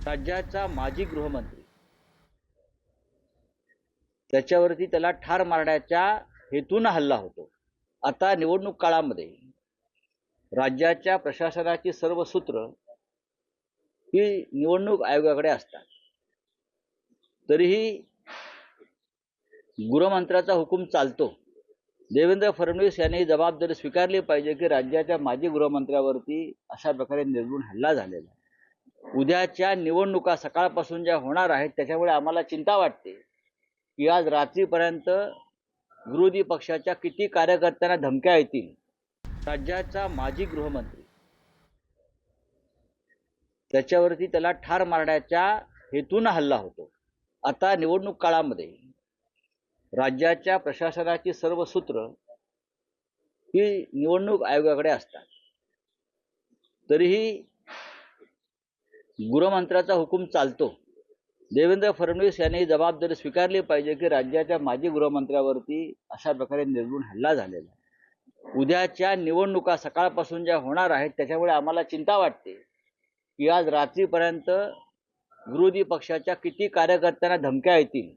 राज्याचा माजी गृहमंत्री त्याच्यावरती त्याला ठार मारण्याच्या हेतून हल्ला होतो। आता निवडणूक काळामध्ये राज्याच्या प्रशासनाची सर्व सूत्र ही निवडणूक आयोगाकडे असतात। तरीही गृहमंत्र्याचा हुकूम चालतो। देवेंद्र फडणवीस यांनी जबाबदारी स्वीकारली पाहिजे की राज्याच्या माजी गृहमंत्र्यावरती अशा प्रकारे निर्घृण हल्ला झालेला आहे। उद्याच्या निवडणुका सकाळपासून ज्या होणार आहेत त्याच्यामुळे आम्हाला चिंता वाटते की आज रात्रीपर्यंत विरोधी पक्षाच्या किती कार्यकर्त्यांना धमक्या येतील। राज्याचा माजी गृहमंत्री त्याच्यावरती त्याला ठार मारण्याच्या हेतून हल्ला होतो। आता निवडणूक काळामध्ये राज्याच्या प्रशासनाची सर्व सूत्र ही निवडणूक आयोगाकडे असतात। तरीही गृहमंत्र्याचा हुकूम चालतो। देवेंद्र फडणवीस यांनी जबाबदारी स्वीकारली पाहिजे की राज्याच्या माजी गृहमंत्र्यावरती अशा प्रकारे निर्घृण हल्ला झालेला आहे। उद्याच्या निवडणुका सकाळपासून ज्या होणार आहेत त्याच्यामुळे आम्हाला चिंता वाटते की आज रात्रीपर्यंत विरोधी पक्षाच्या किती कार्यकर्त्यांना धमक्या येतील।